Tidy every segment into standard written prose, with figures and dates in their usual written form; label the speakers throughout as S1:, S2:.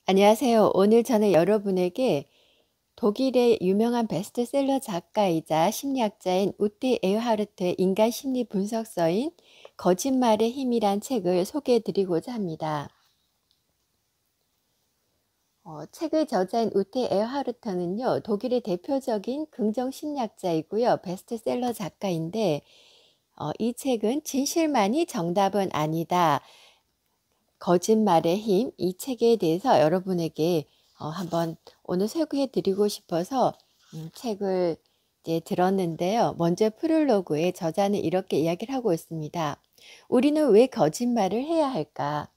S1: 안녕하세요. 오늘 저는 여러분에게 독일의 유명한 베스트셀러 작가이자 심리학자인 우티 에어하르트의 인간 심리 분석서인 거짓말의 힘이란 책을 소개해 드리고자 합니다. 책의 저자인 우티 에어하르트는요, 독일의 대표적인 긍정 심리학자이고요, 베스트셀러 작가인데, 이 책은 진실만이 정답은 아니다. 거짓말의 힘, 이 책에 대해서 여러분에게 한번 오늘 소개해 드리고 싶어서 책을 이제 들었는데요. 먼저 프롤로그에 저자는 이렇게 이야기를 하고 있습니다. 우리는 왜 거짓말을 해야 할까?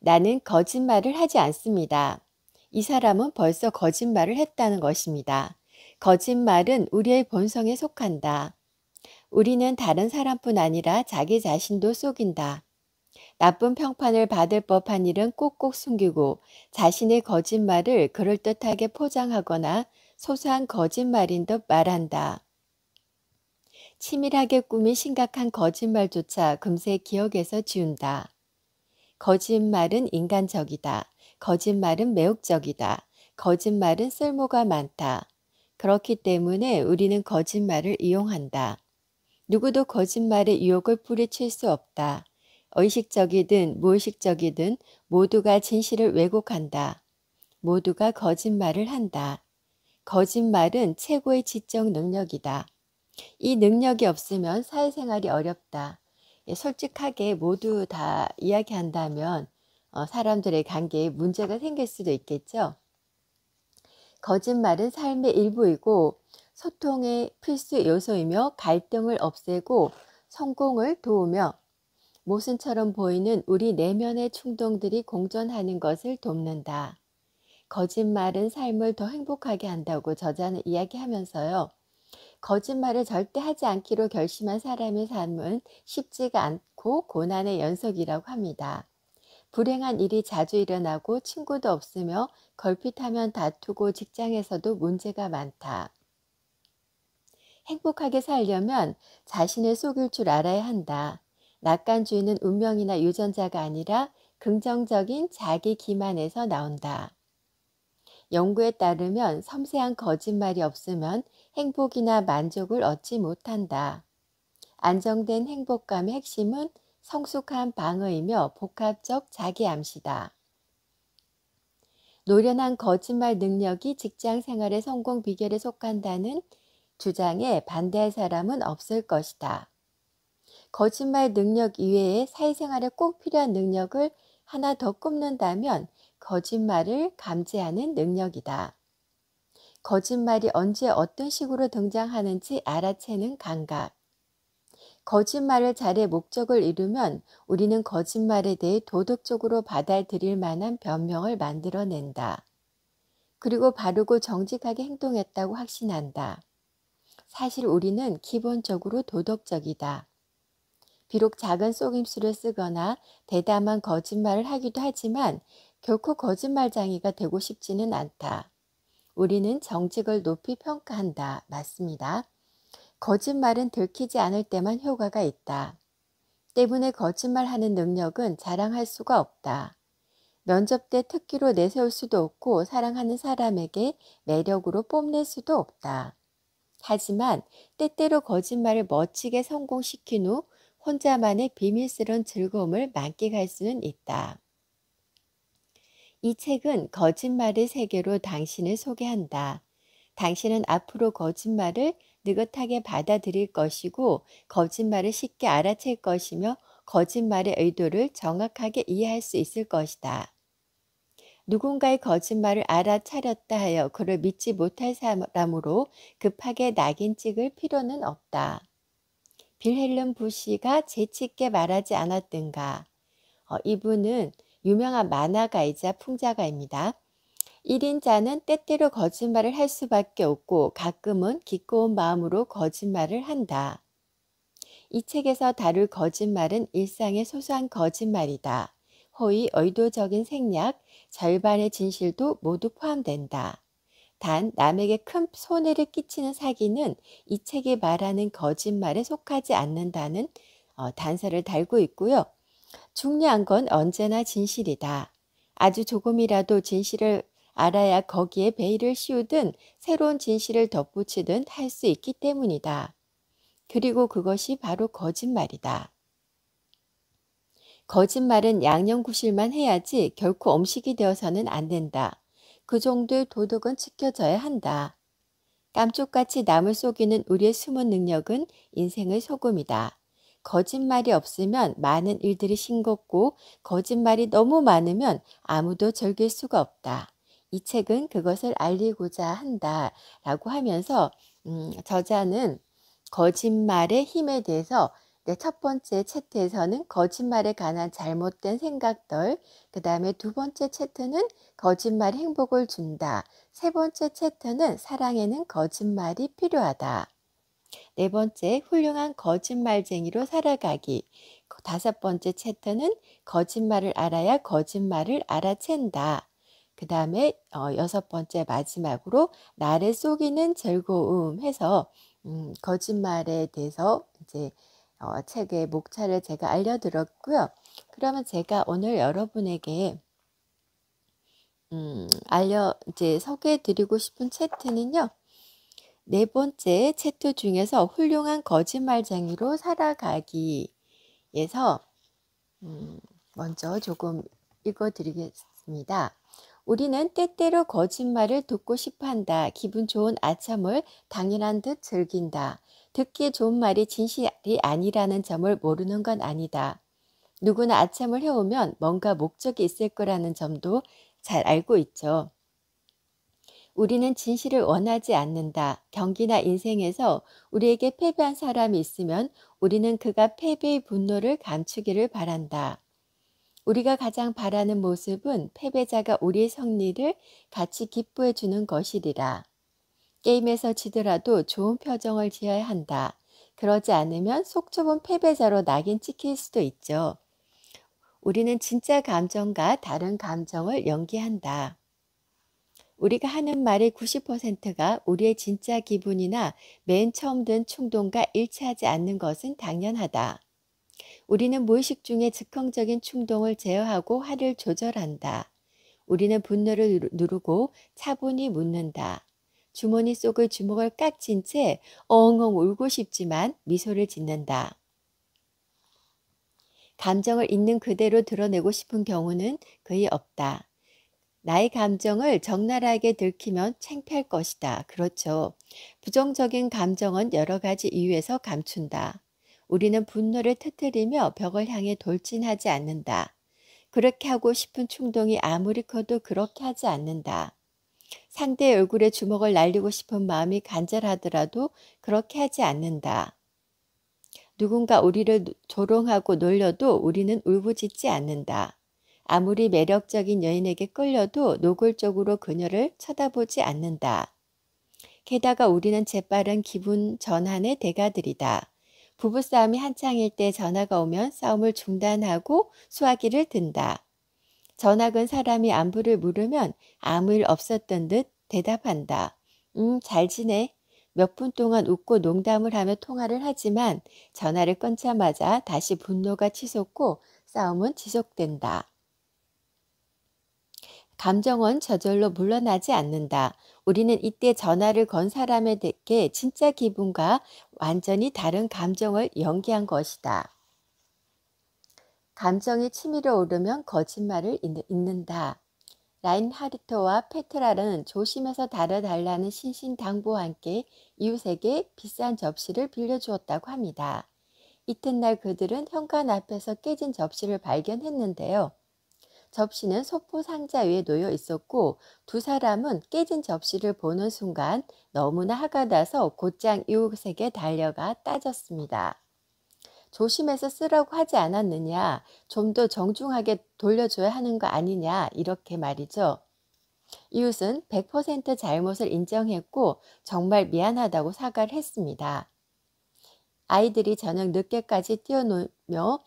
S1: 나는 거짓말을 하지 않습니다. 이 사람은 벌써 거짓말을 했다는 것입니다. 거짓말은 우리의 본성에 속한다. 우리는 다른 사람뿐 아니라 자기 자신도 속인다. 나쁜 평판을 받을 법한 일은 꼭꼭 숨기고 자신의 거짓말을 그럴듯하게 포장하거나 소소한 거짓말인 듯 말한다. 치밀하게 꾸민 심각한 거짓말조차 금세 기억에서 지운다. 거짓말은 인간적이다. 거짓말은 매혹적이다. 거짓말은 쓸모가 많다. 그렇기 때문에 우리는 거짓말을 이용한다. 누구도 거짓말의 유혹을 뿌리칠 수 없다. 의식적이든 무의식적이든 모두가 진실을 왜곡한다. 모두가 거짓말을 한다. 거짓말은 최고의 지적 능력이다. 이 능력이 없으면 사회생활이 어렵다. 솔직하게 모두 다 이야기한다면 사람들의 관계에 문제가 생길 수도 있겠죠. 거짓말은 삶의 일부이고 소통의 필수 요소이며 갈등을 없애고 성공을 도우며 모순처럼 보이는 우리 내면의 충동들이 공존하는 것을 돕는다. 거짓말은 삶을 더 행복하게 한다고 저자는 이야기하면서요. 거짓말을 절대 하지 않기로 결심한 사람의 삶은 쉽지가 않고 고난의 연속이라고 합니다. 불행한 일이 자주 일어나고 친구도 없으며 걸핏하면 다투고 직장에서도 문제가 많다. 행복하게 살려면 자신을 속일 줄 알아야 한다. 낙관주의는 운명이나 유전자가 아니라 긍정적인 자기 기만에서 나온다. 연구에 따르면 섬세한 거짓말이 없으면 행복이나 만족을 얻지 못한다. 안정된 행복감의 핵심은 성숙한 방어이며 복합적 자기암시다. 노련한 거짓말 능력이 직장 생활의 성공 비결에 속한다는 주장에 반대할 사람은 없을 것이다. 거짓말 능력 이외에 사회생활에 꼭 필요한 능력을 하나 더 꼽는다면 거짓말을 감지하는 능력이다. 거짓말이 언제 어떤 식으로 등장하는지 알아채는 감각. 거짓말을 잘해 목적을 이루면 우리는 거짓말에 대해 도덕적으로 받아들일 만한 변명을 만들어낸다. 그리고 바르고 정직하게 행동했다고 확신한다. 사실 우리는 기본적으로 도덕적이다. 비록 작은 속임수를 쓰거나 대담한 거짓말을 하기도 하지만 결코 거짓말쟁이가 되고 싶지는 않다. 우리는 정직을 높이 평가한다. 맞습니다. 거짓말은 들키지 않을 때만 효과가 있다. 때문에 거짓말하는 능력은 자랑할 수가 없다. 면접 때 특기로 내세울 수도 없고 사랑하는 사람에게 매력으로 뽐낼 수도 없다. 하지만 때때로 거짓말을 멋지게 성공시킨 후 혼자만의 비밀스러운 즐거움을 만끽할 수는 있다. 이 책은 거짓말의 세계로 당신을 소개한다. 당신은 앞으로 거짓말을 느긋하게 받아들일 것이고 거짓말을 쉽게 알아챌 것이며 거짓말의 의도를 정확하게 이해할 수 있을 것이다. 누군가의 거짓말을 알아차렸다 하여 그를 믿지 못할 사람으로 급하게 낙인 찍을 필요는 없다. 빌헬름 부시가 재치있게 말하지 않았던가. 이분은 유명한 만화가이자 풍자가입니다. 1인자는 때때로 거짓말을 할 수밖에 없고 가끔은 기꺼운 마음으로 거짓말을 한다. 이 책에서 다룰 거짓말은 일상의 소소한 거짓말이다. 허위, 의도적인 생략, 절반의 진실도 모두 포함된다. 단 남에게 큰 손해를 끼치는 사기는 이 책이 말하는 거짓말에 속하지 않는다는 단서를 달고 있고요. 중요한 건 언제나 진실이다. 아주 조금이라도 진실을 알아야 거기에 베일을 씌우든 새로운 진실을 덧붙이든 할 수 있기 때문이다. 그리고 그것이 바로 거짓말이다. 거짓말은 양념구실만 해야지 결코 음식이 되어서는 안 된다. 그 정도의 도덕은 지켜져야 한다. 깜쪽같이 남을 속이는 우리의 숨은 능력은 인생의 소금이다. 거짓말이 없으면 많은 일들이 싱겁고 거짓말이 너무 많으면 아무도 즐길 수가 없다. 이 책은 그것을 알리고자 한다 라고 하면서 저자는 거짓말의 힘에 대해서 첫 번째 챕터에서는 거짓말에 관한 잘못된 생각들, 그 다음에 두 번째 챕터는 거짓말이 행복을 준다. 세 번째 챕터는 사랑에는 거짓말이 필요하다. 네 번째, 훌륭한 거짓말쟁이로 살아가기. 다섯 번째 챕터는 거짓말을 알아야 거짓말을 알아챈다. 그 다음에 여섯 번째 마지막으로 나를 속이는 즐거움 해서 거짓말에 대해서 이제 책의 목차를 제가 알려드렸고요. 그러면 제가 오늘 여러분에게 이제 소개해드리고 싶은 챕터는요. 네 번째 챕터 중에서 훌륭한 거짓말쟁이로 살아가기에서 먼저 조금 읽어드리겠습니다. 우리는 때때로 거짓말을 듣고 싶어한다. 기분 좋은 아첨을 당연한 듯 즐긴다. 듣기에 좋은 말이 진실이 아니라는 점을 모르는 건 아니다. 누구나 아첨을 해오면 뭔가 목적이 있을 거라는 점도 잘 알고 있죠. 우리는 진실을 원하지 않는다. 경기나 인생에서 우리에게 패배한 사람이 있으면 우리는 그가 패배의 분노를 감추기를 바란다. 우리가 가장 바라는 모습은 패배자가 우리의 승리를 같이 기뻐해 주는 것이리라. 게임에서 지더라도 좋은 표정을 지어야 한다. 그러지 않으면 속 좁은 패배자로 낙인 찍힐 수도 있죠. 우리는 진짜 감정과 다른 감정을 연기한다. 우리가 하는 말의 90%가 우리의 진짜 기분이나 맨 처음 든 충동과 일치하지 않는 것은 당연하다. 우리는 무의식 중에 즉흥적인 충동을 제어하고 화를 조절한다. 우리는 분노를 누르고 차분히 묻는다. 주머니 속의 주먹을 깍 쥔 채 엉엉 울고 싶지만 미소를 짓는다. 감정을 있는 그대로 드러내고 싶은 경우는 거의 없다. 나의 감정을 적나라하게 들키면 창피할 것이다. 그렇죠. 부정적인 감정은 여러 가지 이유에서 감춘다. 우리는 분노를 터뜨리며 벽을 향해 돌진하지 않는다. 그렇게 하고 싶은 충동이 아무리 커도 그렇게 하지 않는다. 상대의 얼굴에 주먹을 날리고 싶은 마음이 간절하더라도 그렇게 하지 않는다. 누군가 우리를 조롱하고 놀려도 우리는 울부짖지 않는다. 아무리 매력적인 여인에게 끌려도 노골적으로 그녀를 쳐다보지 않는다. 게다가 우리는 재빠른 기분 전환의 대가들이다. 부부싸움이 한창일 때 전화가 오면 싸움을 중단하고 수화기를 든다. 전학은 사람이 안부를 물으면 아무 일 없었던 듯 대답한다. 잘 지내. 몇 분 동안 웃고 농담을 하며 통화를 하지만 전화를 끊자마자 다시 분노가 치솟고 싸움은 지속된다. 감정은 저절로 물러나지 않는다. 우리는 이때 전화를 건 사람에게 진짜 기분과 완전히 다른 감정을 연기한 것이다. 감정이 치밀어 오르면 거짓말을 잇는다. 라인하르트와 페트라는 조심해서 다뤄달라는 신신당부와 함께 이웃에게 비싼 접시를 빌려주었다고 합니다. 이튿날 그들은 현관 앞에서 깨진 접시를 발견했는데요. 접시는 소포 상자 위에 놓여 있었고 두 사람은 깨진 접시를 보는 순간 너무나 화가 나서 곧장 이웃에게 달려가 따졌습니다. 조심해서 쓰라고 하지 않았느냐, 좀 더 정중하게 돌려줘야 하는 거 아니냐, 이렇게 말이죠. 이웃은 100% 잘못을 인정했고 정말 미안하다고 사과를 했습니다. 아이들이 저녁 늦게까지 뛰어놀며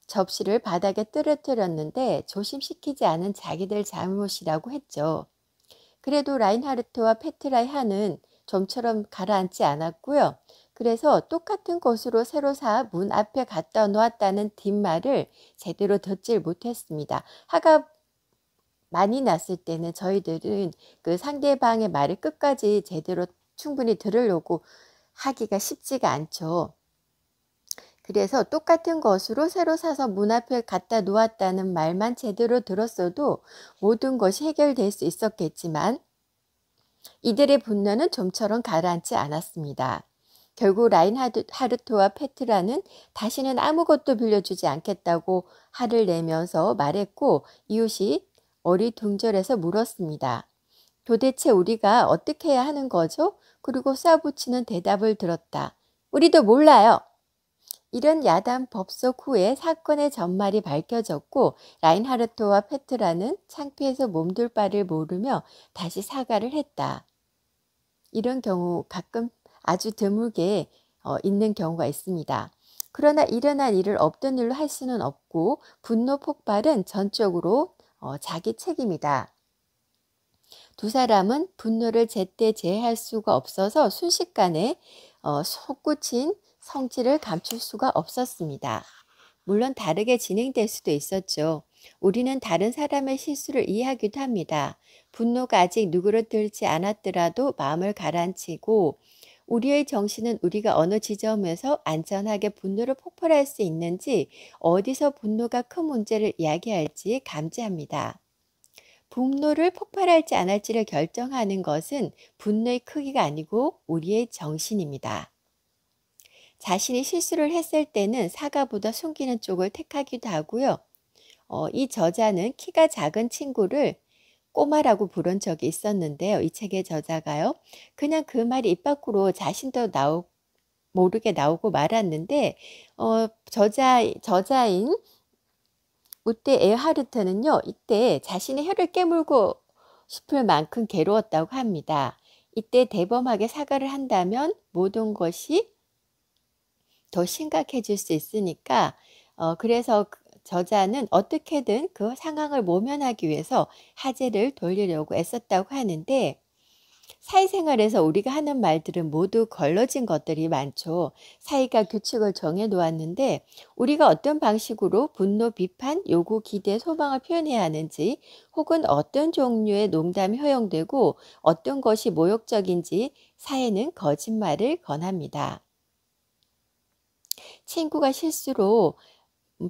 S1: 접시를 바닥에 떨어뜨렸는데 조심시키지 않은 자기들 잘못이라고 했죠. 그래도 라인하르트와 페트라의 한은 좀처럼 가라앉지 않았고요. 그래서 똑같은 곳으로 새로 사 문 앞에 갖다 놓았다는 뒷말을 제대로 듣질 못했습니다. 화가 많이 났을 때는 저희들은 그 상대방의 말을 끝까지 제대로 충분히 들으려고 하기가 쉽지가 않죠. 그래서 똑같은 것으로 새로 사서 문 앞에 갖다 놓았다는 말만 제대로 들었어도 모든 것이 해결될 수 있었겠지만 이들의 분노는 좀처럼 가라앉지 않았습니다. 결국 라인하르트와 페트라는 다시는 아무것도 빌려주지 않겠다고 화를 내면서 말했고, 이웃이 어리둥절해서 물었습니다. 도대체 우리가 어떻게 해야 하는 거죠? 그리고 쏴붙이는 대답을 들었다. 우리도 몰라요. 이런 야단 법석 후에 사건의 전말이 밝혀졌고, 라인하르트와 페트라는 창피해서 몸둘 바를 모르며 다시 사과를 했다. 이런 경우 가끔 아주 드물게 있는 경우가 있습니다. 그러나 일어난 일을 없던 일로 할 수는 없고, 분노 폭발은 전적으로 자기 책임이다. 두 사람은 분노를 제때 제어할 수가 없어서 순식간에 솟구친 성질을 감출 수가 없었습니다. 물론 다르게 진행될 수도 있었죠. 우리는 다른 사람의 실수를 이해하기도 합니다. 분노가 아직 누그러들지 않았더라도 마음을 가라앉히고 우리의 정신은 우리가 어느 지점에서 안전하게 분노를 폭발할 수 있는지, 어디서 분노가 큰 문제를 이야기할지 감지합니다. 분노를 폭발할지 안 할지를 결정하는 것은 분노의 크기가 아니고 우리의 정신입니다. 자신이 실수를 했을 때는 사과보다 숨기는 쪽을 택하기도 하고요. 이 저자는 키가 작은 친구를 꼬마라고 부른 적이 있었는데요. 이 책의 저자가요. 그냥 그 말이 입 밖으로 자신도 모르게 나오고 말았는데 저자인 우테 에어하르트는요. 이때 자신의 혀를 깨물고 싶을 만큼 괴로웠다고 합니다. 이때 대범하게 사과를 한다면 모든 것이 더 심각해질 수 있으니까 그래서 저자는 어떻게든 그 상황을 모면하기 위해서 화제를 돌리려고 애썼다고 하는데, 사회생활에서 우리가 하는 말들은 모두 걸러진 것들이 많죠. 사회가 규칙을 정해 놓았는데 우리가 어떤 방식으로 분노, 비판, 요구, 기대, 소망을 표현해야 하는지, 혹은 어떤 종류의 농담이 허용되고 어떤 것이 모욕적인지 사회는 거짓말을 권합니다. 친구가 실수로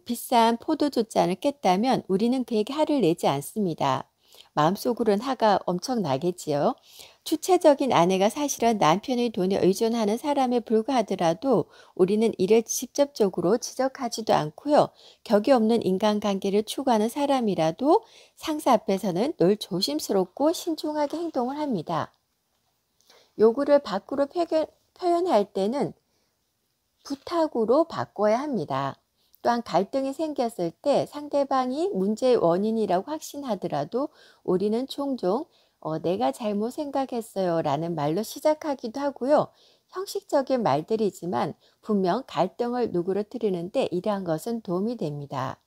S1: 비싼 포도주잔을 깼다면 우리는 그에게 화를 내지 않습니다. 마음속으로는 화가 엄청 나겠지요. 주체적인 아내가 사실은 남편의 돈에 의존하는 사람에 불과하더라도 우리는 이를 직접적으로 지적하지도 않고요. 격이 없는 인간관계를 추구하는 사람이라도 상사 앞에서는 늘 조심스럽고 신중하게 행동을 합니다. 요구를 밖으로 표현할 때는 부탁으로 바꿔야 합니다. 또한 갈등이 생겼을 때 상대방이 문제의 원인이라고 확신하더라도 우리는 종종 내가 잘못 생각했어요 라는 말로 시작하기도 하고요. 형식적인 말들이지만 분명 갈등을 누그러뜨리는데 이러한 것은 도움이 됩니다.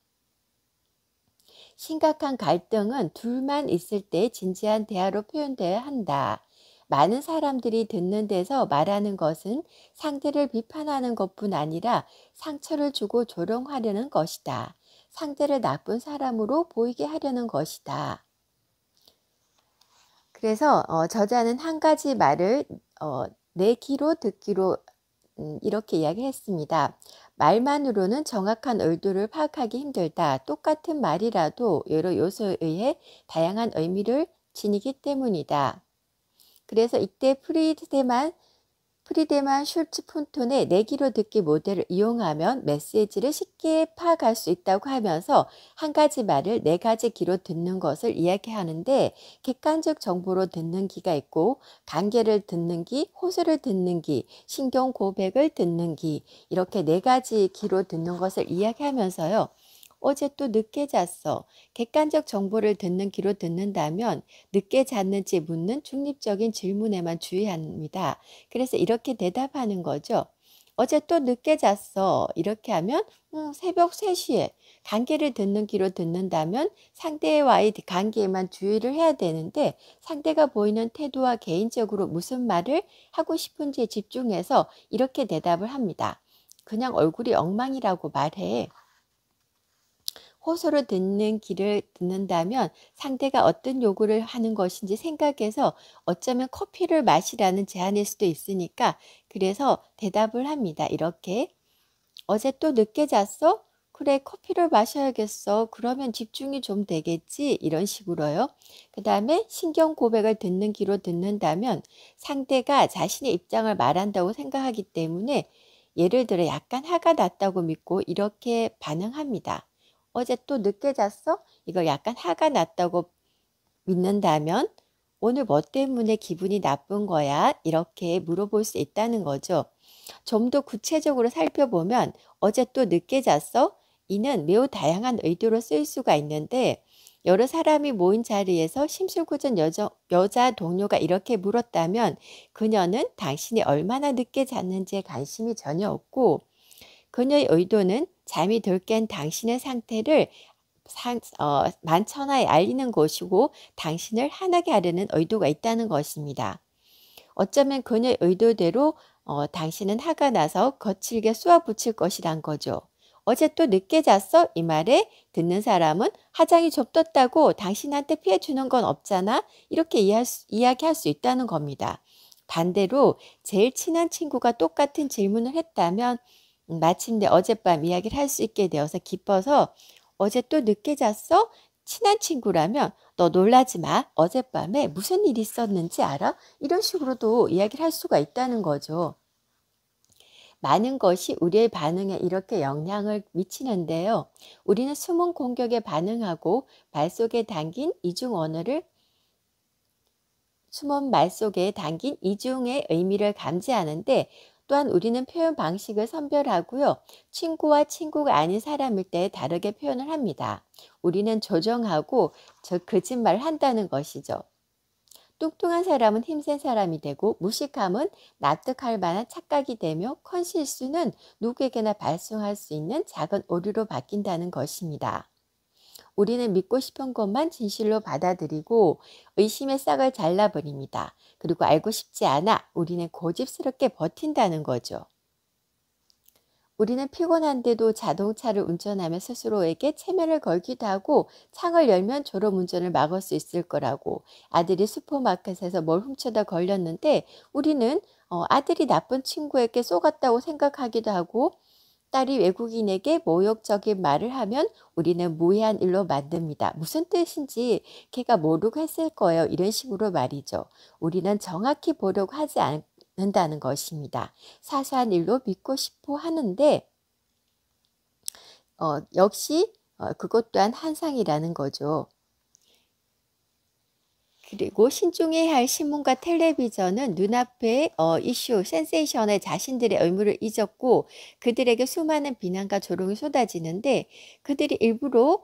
S1: 심각한 갈등은 둘만 있을 때 진지한 대화로 표현되어야 한다. 많은 사람들이 듣는 데서 말하는 것은 상대를 비판하는 것뿐 아니라 상처를 주고 조롱하려는 것이다. 상대를 나쁜 사람으로 보이게 하려는 것이다. 그래서 저자는 한 가지 말을 내 귀로 듣기로 이렇게 이야기했습니다. 말만으로는 정확한 의도를 파악하기 힘들다. 똑같은 말이라도 여러 요소에 의해 다양한 의미를 지니기 때문이다. 그래서 이때 프리데만 슐츠 폰톤의 내 귀로 듣기 모델을 이용하면 메시지를 쉽게 파악할 수 있다고 하면서 한 가지 말을 네 가지 귀로 듣는 것을 이야기하는데, 객관적 정보로 듣는 귀가 있고 관계를 듣는 귀, 호소를 듣는 귀, 신경 고백을 듣는 귀, 이렇게 네 가지 귀로 듣는 것을 이야기하면서요. 어제 또 늦게 잤어. 객관적 정보를 듣는 귀로 듣는다면 늦게 잤는지 묻는 중립적인 질문에만 주의합니다. 그래서 이렇게 대답하는 거죠. 어제 또 늦게 잤어. 이렇게 하면 새벽 3시에. 관계를 듣는 귀로 듣는다면 상대와의 관계에만 주의를 해야 되는데, 상대가 보이는 태도와 개인적으로 무슨 말을 하고 싶은지에 집중해서 이렇게 대답을 합니다. 그냥 얼굴이 엉망이라고 말해. 호소를 듣는 길을 듣는다면 상대가 어떤 요구를 하는 것인지 생각해서 어쩌면 커피를 마시라는 제안일 수도 있으니까 그래서 대답을 합니다. 이렇게 어제 또 늦게 잤어? 그래, 커피를 마셔야겠어. 그러면 집중이 좀 되겠지? 이런 식으로요. 그 다음에 신경 고백을 듣는 귀로 듣는다면 상대가 자신의 입장을 말한다고 생각하기 때문에 예를 들어 약간 화가 났다고 믿고 이렇게 반응합니다. 어제 또 늦게 잤어? 이걸 약간 화가 났다고 믿는다면 오늘 뭐 때문에 기분이 나쁜 거야? 이렇게 물어볼 수 있다는 거죠. 좀 더 구체적으로 살펴보면 어제 또 늦게 잤어? 이는 매우 다양한 의도로 쓰일 수가 있는데 여러 사람이 모인 자리에서 심술궂은 여자 동료가 이렇게 물었다면 그녀는 당신이 얼마나 늦게 잤는지에 관심이 전혀 없고 그녀의 의도는 잠이 덜 깬 당신의 상태를 만천하에 알리는 것이고 당신을 화나게 하려는 의도가 있다는 것입니다. 어쩌면 그녀의 의도대로 당신은 화가 나서 거칠게 쏘아붙일 것이란 거죠. 어제 또 늦게 잤어? 이 말에 듣는 사람은 화장이 좀 떴다고 당신한테 피해 주는 건 없잖아? 이렇게 이야기할 수 있다는 겁니다. 반대로 제일 친한 친구가 똑같은 질문을 했다면 마침내 어젯밤 이야기를 할 수 있게 되어서 기뻐서 어제 또 늦게 잤어? 친한 친구라면 너 놀라지 마. 어젯밤에 무슨 일이 있었는지 알아? 이런 식으로도 이야기를 할 수가 있다는 거죠. 많은 것이 우리의 반응에 이렇게 영향을 미치는데요. 우리는 숨은 공격에 반응하고 말 속에 담긴 이중 언어를 숨은 말 속에 담긴 이중의 의미를 감지하는데 또한 우리는 표현 방식을 선별하고요. 친구와 친구가 아닌 사람일 때 다르게 표현을 합니다. 우리는 조정하고 거짓말을 한다는 것이죠. 뚱뚱한 사람은 힘센 사람이 되고 무식함은 납득할 만한 착각이 되며 큰 실수는 누구에게나 발생할 수 있는 작은 오류로 바뀐다는 것입니다. 우리는 믿고 싶은 것만 진실로 받아들이고 의심의 싹을 잘라버립니다. 그리고 알고 싶지 않아 우리는 고집스럽게 버틴다는 거죠. 우리는 피곤한데도 자동차를 운전하며 스스로에게 체면을 걸기도 하고 창을 열면 졸음운전을 막을 수 있을 거라고 아들이 슈퍼마켓에서 뭘 훔쳐다 걸렸는데 우리는 아들이 나쁜 친구에게 쏘갔다고 생각하기도 하고 딸이 외국인에게 모욕적인 말을 하면 우리는 무해한 일로 만듭니다. 무슨 뜻인지 걔가 모르고 했을 거예요. 이런 식으로 말이죠. 우리는 정확히 보려고 하지 않는다는 것입니다. 사소한 일로 믿고 싶어 하는데 역시 그것 또한 환상이라는 거죠. 그리고 신중해야 할 신문과 텔레비전은 눈앞의 이슈, 센세이션에 자신들의 의무를 잊었고 그들에게 수많은 비난과 조롱이 쏟아지는데 그들이 일부러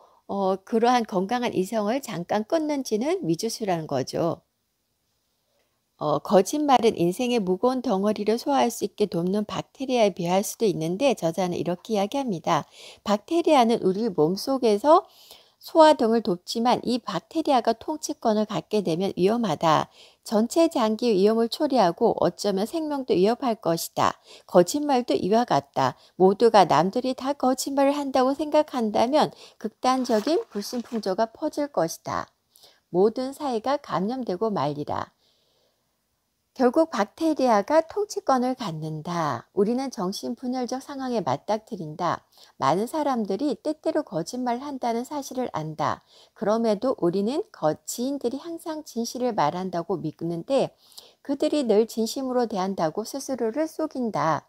S1: 그러한 건강한 이성을 잠깐 끊는지는 미지수라는 거죠. 거짓말은 인생의 무거운 덩어리를 소화할 수 있게 돕는 박테리아에 비할 수도 있는데 저자는 이렇게 이야기합니다. 박테리아는 우리 몸속에서 소화 등을 돕지만 이 박테리아가 통치권을 갖게 되면 위험하다. 전체 장기 위험을 초래하고 어쩌면 생명도 위협할 것이다. 거짓말도 이와 같다. 모두가 남들이 다 거짓말을 한다고 생각한다면 극단적인 불신풍조가 퍼질 것이다. 모든 사회가 감염되고 말리라. 결국 박테리아가 통치권을 갖는다. 우리는 정신분열적 상황에 맞닥뜨린다. 많은 사람들이 때때로 거짓말을 한다는 사실을 안다. 그럼에도 우리는 지인들이 항상 진실을 말한다고 믿는데 그들이 늘 진심으로 대한다고 스스로를 속인다.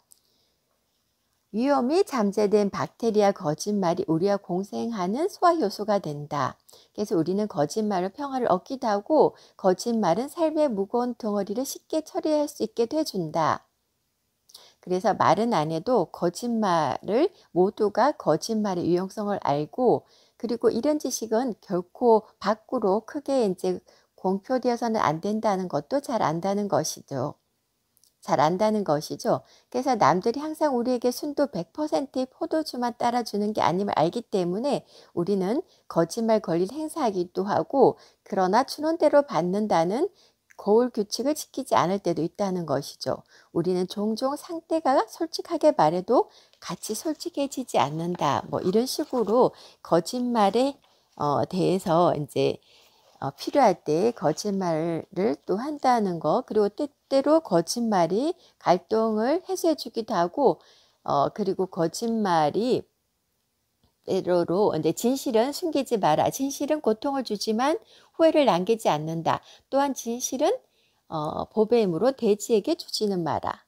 S1: 위험이 잠재된 박테리아 거짓말이 우리와 공생하는 소화 효소가 된다. 그래서 우리는 거짓말로 평화를 얻기도 하고 거짓말은 삶의 무거운 덩어리를 쉽게 처리할 수 있게 해준다. 그래서 말은 안 해도 거짓말을 모두가 거짓말의 유용성을 알고 그리고 이런 지식은 결코 밖으로 크게 이제 공표되어서는 안 된다는 것도 잘 안다는 것이죠. 그래서 남들이 항상 우리에게 순도 100%의 포도주만 따라주는 게 아님을 알기 때문에 우리는 거짓말 권리를 행사하기도 하고 그러나 주는 대로 받는다는 거울 규칙을 지키지 않을 때도 있다는 것이죠. 우리는 종종 상대가 솔직하게 말해도 같이 솔직해지지 않는다. 뭐 이런 식으로 거짓말에 대해서 이제 필요할 때 거짓말을 또 한다는 거, 그리고 때때로 거짓말이 갈등을 해소해 주기도 하고, 그리고 거짓말이 때로로 이제 진실은 숨기지 마라. 진실은 고통을 주지만 후회를 남기지 않는다. 또한 진실은 보배임으로 돼지에게 주지는 마라.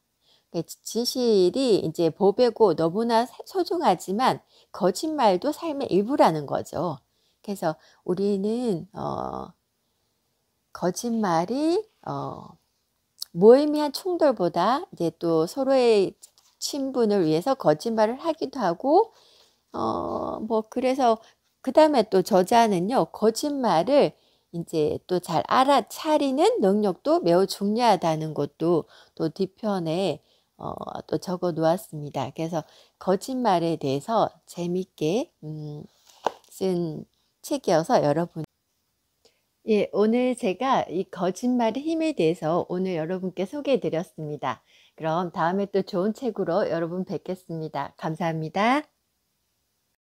S1: 진실이 이제 보배고 너무나 소중하지만 거짓말도 삶의 일부라는 거죠. 그래서 우리는 거짓말이 무의미한 충돌보다 이제 또 서로의 친분을 위해서 거짓말을 하기도 하고, 뭐 그래서 그다음에 또 저자는요, 거짓말을 이제 또 잘 알아차리는 능력도 매우 중요하다는 것도 또 뒤편에 또 적어 놓았습니다. 그래서 거짓말에 대해서 재밌게 쓴 책이어서 여러분, 예, 오늘 제가 이 거짓말의 힘에 대해서 오늘 여러분께 소개해 드렸습니다. 그럼 다음에 또 좋은 책으로 여러분 뵙겠습니다. 감사합니다.